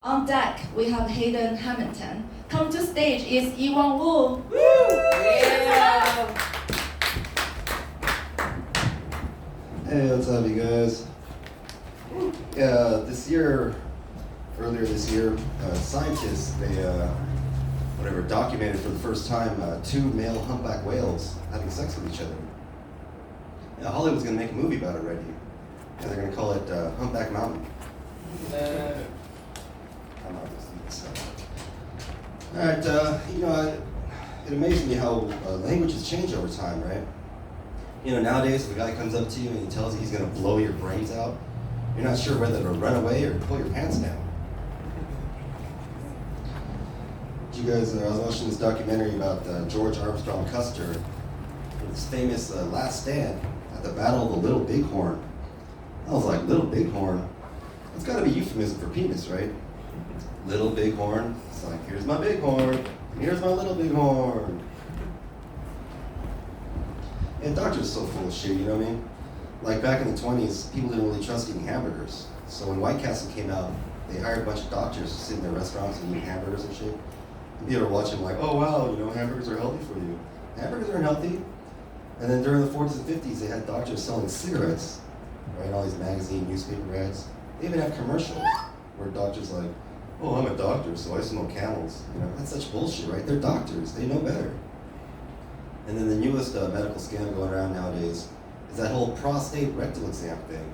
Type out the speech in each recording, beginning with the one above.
On deck, we have Hayden Hamilton. Come to stage is Iwan Wu. Woo! Yeah. Hey, what's up, you guys? Yeah, earlier this year, scientists, they documented for the first time 2 male humpback whales having sex with each other. Yeah, Hollywood's gonna make a movie about it already. Yeah, they're gonna call it Humpback Mountain. I'm not gonna see this. All right, it amazes me how languages change over time, right? Nowadays, if a guy comes up to you and he tells you he's gonna blow your brains out, you're not sure whether to run away or pull your pants down. I was watching this documentary about George Armstrong Custer, his famous last stand at the Battle of the Little Bighorn. I was like, Little Bighorn? It's gotta be euphemism for penis, right? Little Bighorn. It's like, here's my bighorn, and here's my little bighorn. And doctors are so full of shit, you know what I mean? Like back in the 20s, people didn't really trust eating hamburgers. So when White Castle came out, they hired a bunch of doctors to sit in their restaurants and eat hamburgers and shit. And people were watching like, oh wow, hamburgers are healthy for you. Hamburgers aren't healthy. And then during the 40s and 50s, they had doctors selling cigarettes, right? All these magazine, newspaper ads. They even have commercials where doctors like, oh, I'm a doctor, so I smoke Camels. That's such bullshit, right? They're doctors, they know better. And then the newest medical scam going around nowadays is that whole prostate rectal exam thing.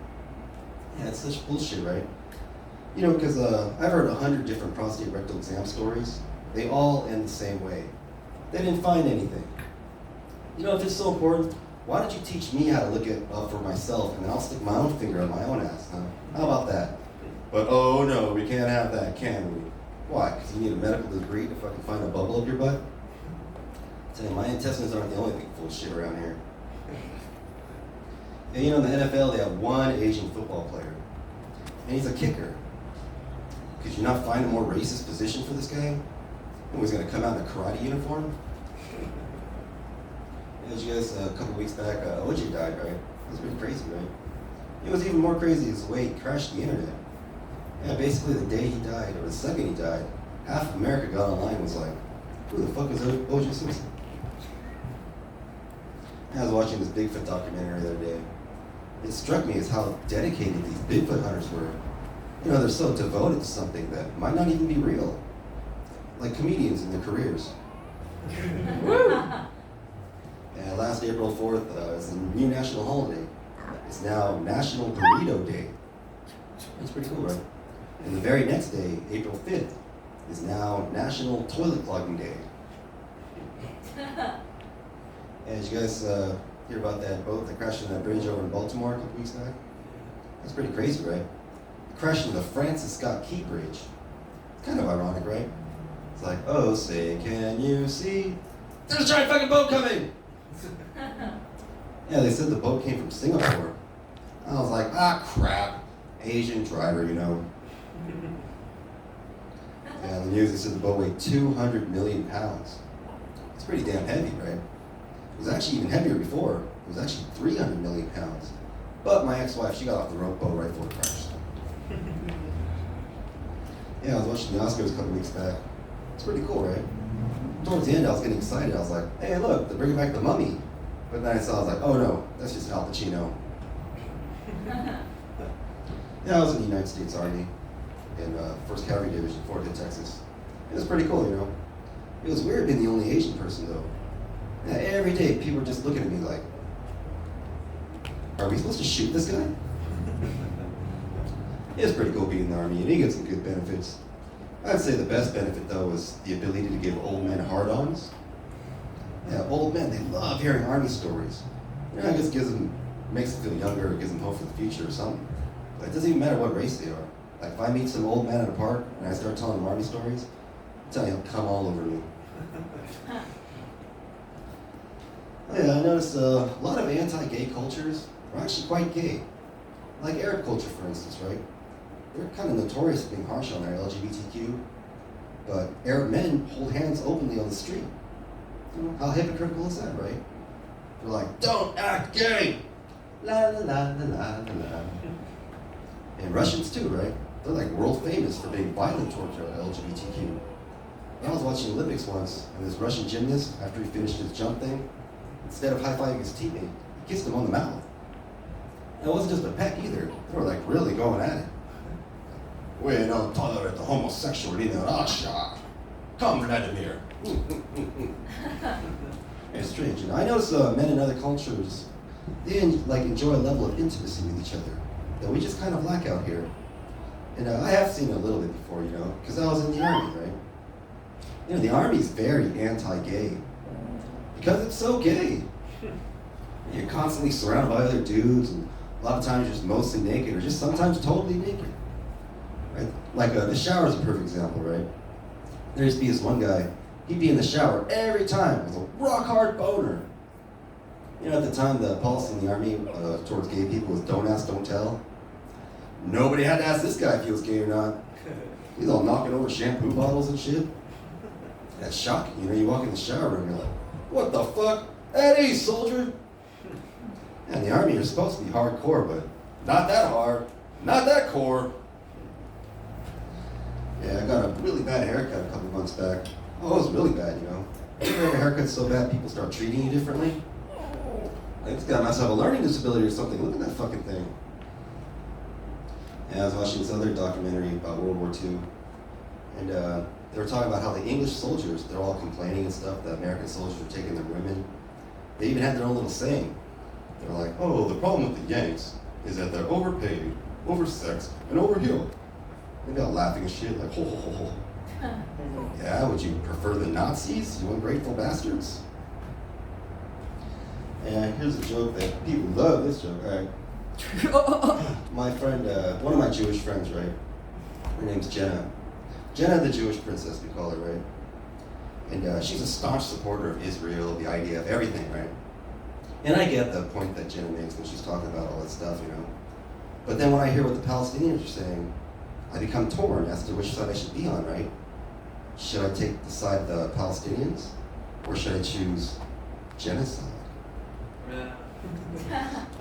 Yeah, it's such bullshit, right? Because I've heard 100 different prostate rectal exam stories. They all end the same way. They didn't find anything. If it's so important, why don't you teach me how to look it up for myself, and then I'll stick my own finger in my own ass, huh? How about that? But oh no, we can't have that, can we? Why? Because you need a medical degree to fucking find a bubble up your butt? I tell you, my intestines aren't the only thing full of shit around here. And in the NFL, they have one Asian football player, and he's a kicker. Could you not find a more racist position for this guy? Who was going to come out in a karate uniform? As you guys, a couple weeks back, OJ died, right? It was pretty crazy, right? It was even more crazy is the way he crashed the internet. Yeah, basically the day he died, or the second he died, half of America got online and was like, who the fuck is OJ Simpson? I was watching this Bigfoot documentary the other day. It struck me as how dedicated these Bigfoot hunters were. They're so devoted to something that might not even be real. Like comedians in their careers. Yeah, last April 4th is a new national holiday. It's now National Burrito Day. That's pretty cool, right? And the very next day, April 5th, is now National Toilet Clogging Day. And did you guys hear about that boat that crashed on that bridge over in Baltimore a couple weeks back? That's pretty crazy, right? It crashed into the Francis Scott Key Bridge. It's kind of ironic, right? It's like, oh, say, can you see? There's a giant fucking boat coming! Yeah, they said the boat came from Singapore. I was like, crap. Asian driver, Yeah, the news, they said the boat weighed 200 million pounds. It's pretty damn heavy, right? It was actually even heavier before. It was actually 300 million pounds. But my ex-wife, she got off the boat right before it crashed. Yeah, I was watching the Oscars a couple weeks back. It's pretty cool, right? Towards the end, I was getting excited. I was like, hey, look, they're bringing back The Mummy. But then I was like, oh no, that's just Al Pacino. Yeah, I was in the United States Army in 1st Cavalry Division, Fort Hood, Texas. It was pretty cool, It was weird being the only Asian person, though. Yeah, every day, people were just looking at me like, are we supposed to shoot this guy? It was pretty cool being in the Army, and you get some good benefits. I'd say the best benefit, though, was the ability to give old men hard-ons. Yeah, old men, they love hearing Army stories. I guess makes them feel younger, or gives them hope for the future or something. But it doesn't even matter what race they are. Like if I meet some old man at a park and I start telling him Army stories, I'm telling you, he'll come all over me. Oh, yeah, I noticed a lot of anti-gay cultures are actually quite gay. Like Arab culture, for instance, right? They're kind of notorious for being harsh on their LGBTQ, but Arab men hold hands openly on the street. How hypocritical is that, right? They're like, don't act gay! La la la la la la la. And Russians too, right? they're like world famous for being violent towards LGBTQ. I was watching Olympics once, and this Russian gymnast, after he finished his jump thing, instead of high-fiving his teammate, he kissed him on the mouth. And it wasn't just a peck either. They were like really going at it. We don't tolerate the homosexual in Russia. Come, Vladimir. It's strange. You know, I notice men in other cultures, they enjoy a level of intimacy with each other that we just kind of lack out here. And I have seen it a little bit before, you know, because I was in the army, right? You know, the army is very anti-gay because it's so gay. You're constantly surrounded by other dudes, and a lot of times you're just mostly naked, or just sometimes totally naked. Right? Like the shower is a perfect example, right? There used to be this one guy. He'd be in the shower every time with a rock hard boner. You know, at the time, the policy in the army towards gay people was don't ask, don't tell. Nobody had to ask this guy if he was gay or not. He's all knocking over shampoo bottles and shit. That's shocking. You know, you walk in the shower room, you're like, what the fuck? At ease, soldier. Yeah, in the army, you're supposed to be hardcore, but not that hard. Not that core. Yeah, I got a really bad haircut a couple months back. Oh, it was really bad, you know. You have a haircut so bad, people start treating you differently. Like, this guy must have a learning disability or something. Look at that fucking thing. And I was watching this other documentary about World War II. And they were talking about how the English soldiers, they're all complaining and stuff, that American soldiers are taking their women. They even had their own little saying. They're like, oh, the problem with the Yanks is that they're overpaid, oversexed, and overhealed. And they're all laughing and shit, like, ho, ho, ho, ho. Yeah, would you prefer the Nazis, you ungrateful bastards? And here's a joke that people love this joke, all right? My friend, one of my Jewish friends, right? Her name's Jenna. Jenna the Jewish princess, we call her, right? And she's a staunch supporter of Israel, the idea of everything, right? And I get the point that Jenna makes when she's talking about all that stuff, you know? But then when I hear what the Palestinians are saying, I become torn as to which side I should be on, right? Should I take the side of the Palestinians? Or should I choose genocide?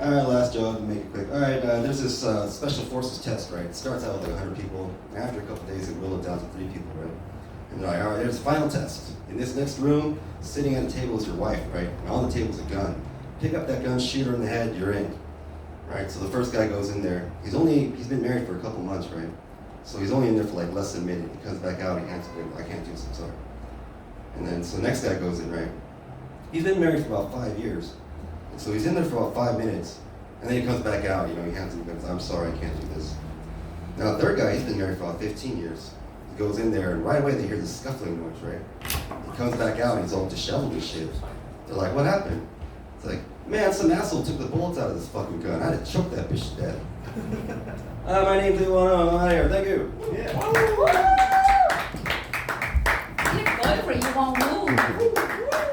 All right, last joke, make it quick. All right, there's this special forces test, right? It starts out with like 100 people, and after a couple days, it whittled down to 3 people, right? And they're like, all right, there's the final test. In this next room, sitting at a table is your wife, right? And on the table's a gun. Pick up that gun, shoot her in the head, you're in. Right, so the first guy goes in there. He's been married for a couple months, right? So he's only in there for like less than a minute. He comes back out, I can't do this, I'm sorry. And then, so the next guy goes in, right? He's been married for about 5 years. And so he's in there for about 5 minutes, and then he comes back out, you know, he hands him the gun, I'm sorry, I can't do this. Now the third guy, he's been married for about 15 years. He goes in there, and right away they hear this scuffling noise, right? He comes back out, and he's all disheveled and shit. They're like, what happened? It's like, man, some asshole took the bullets out of this fucking gun. I had to choke that bitch to death. My name's Iwan, I'm out of here, thank you. Yeah.